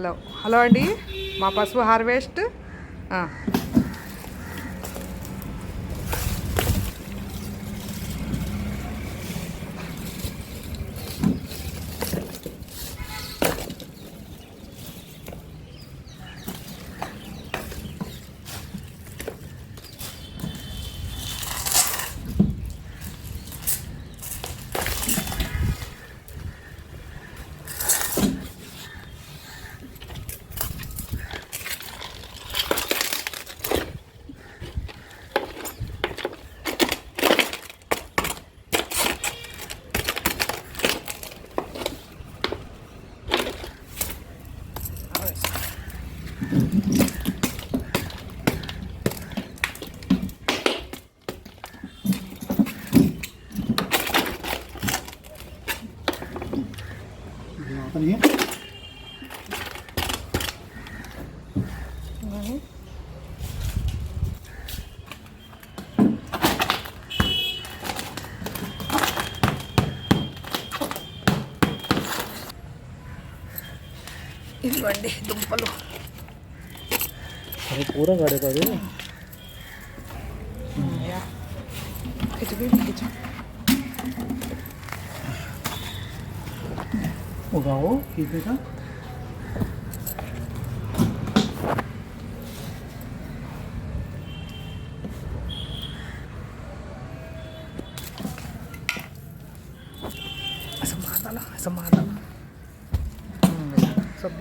Hello అండి, మా పసుపు హార్వెస్ట్. ఇదిగోండి దుంపలు. पूरा गाड़े का उगाओ कीपे का ऐसा मारला सब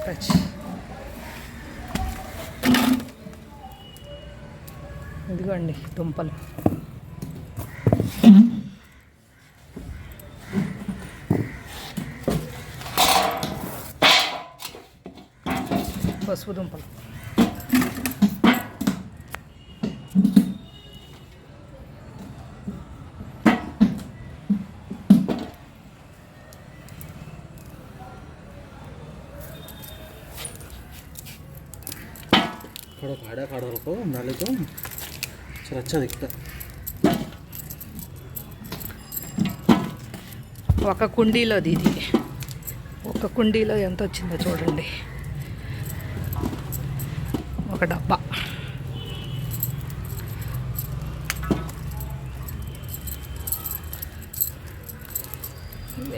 टच. ఇదిగోండి దుంపలు. పసుపు దుంపలు. थोड़ा खाड़ा खाड़ा रखो डाले तो चल अच्छा दिखता. ఒక కుండీలోది ఇది. ఒక కుండీలో ఎంత వచ్చిందో చూడండి. ఒక డబ్బా.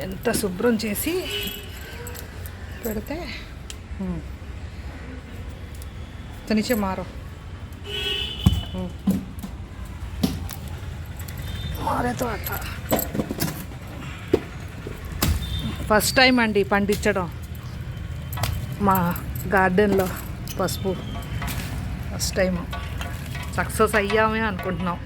ఎంత శుభ్రం చేసి పెడితే नीचे मारो. మారే तो आता. ఫస్ట్ టైం అండి పండించడం మా గార్డెన్లో పసుపు. ఫస్ట్ టైం సక్సెస్ అయ్యామే అనుకుంటున్నాం.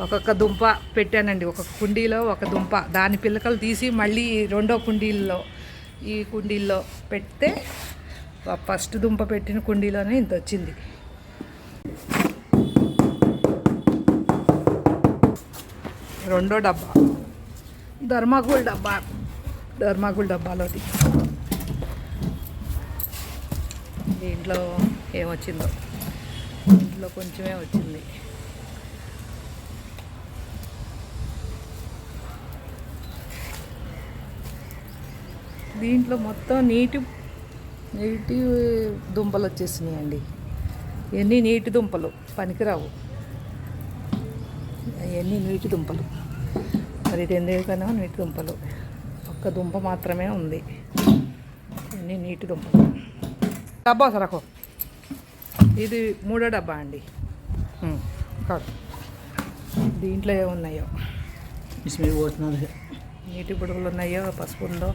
ఒక్కొక్క దుంప పెట్టానండి. ఒక కుండీలో ఒక దుంప, దాని పిల్లకలు తీసి మళ్ళీ రెండో కుండీల్లో ఈ కుండీల్లో పెడితే ఫస్ట్ దుంప పెట్టిన కుండీలోనే ఇంత వచ్చింది. రెండో డబ్బా ధర్మాగుల్ డబ్బాలోది. దీంట్లో ఏమొచ్చిందో, దీంట్లో కొంచెమే వచ్చింది. దీంట్లో మొత్తం నీటి దుంపలు వచ్చేసినాయండి. ఇవన్నీ నీటి దుంపలు, పనికిరావు. అవన్నీ నీటి దుంపలు. మరి ఇది ఎందుకైనా నీటి దుంపలు. ఒక్క దుంప మాత్రమే ఉంది. అన్నీ నీటి దుంపలు. డబ్బా సరకు ఇది మూడో డబ్బా అండి. కాదు, దీంట్లో ఏమున్నాయో, నీటి బుడగలు ఉన్నాయో, పసుపు ఉందో.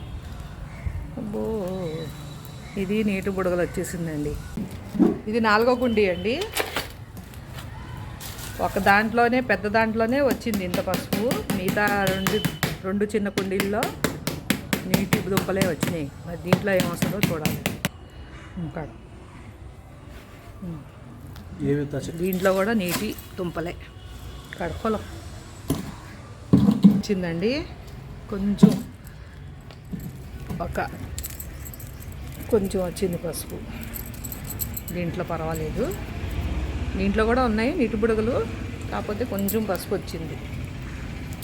అబ్బో, ఇది నీటి బుడగలు వచ్చేసిందండి. ఇది 4వ కుండీ అండి. ఒక దాంట్లోనే, పెద్ద దాంట్లోనే వచ్చింది ఇంత పసుపు. మిగతా రెండు చిన్న కుండీల్లో నీటి దుంపలే వచ్చినాయి. మరి దీంట్లో ఏమొస్తుందో చూడాలి. ఇంకా దీంట్లో కూడా నీటి దుంపలే. కడపలం వచ్చిందండి. కొంచెం వచ్చింది పసుపు. దీంట్లో పర్వాలేదు. దీంట్లో కూడా ఉన్నాయి నీటి బుడగలు, కాకపోతే కొంచెం పసుపు వచ్చింది.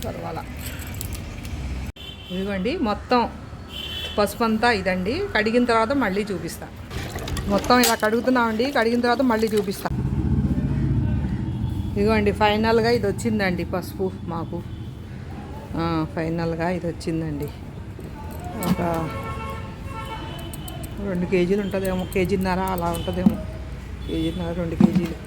పర్వాలా. ఇదిగోండి మొత్తం పసుపు అంతా ఇదండి. కడిగిన తర్వాత మళ్ళీ చూపిస్తా. మొత్తం ఇలా కడుగుతున్నామండి. కడిగిన తర్వాత మళ్ళీ చూపిస్తా. ఇదిగోండి ఫైనల్గా ఇది వచ్చిందండి పసుపు మాకు. ఫైనల్గా ఇది వచ్చిందండి. ఒక 2 కేజీలు ఉంటుందేమో, కేజీన్నర అలా ఉంటుందేమో. కేజీన్నర 2 కేజీలు.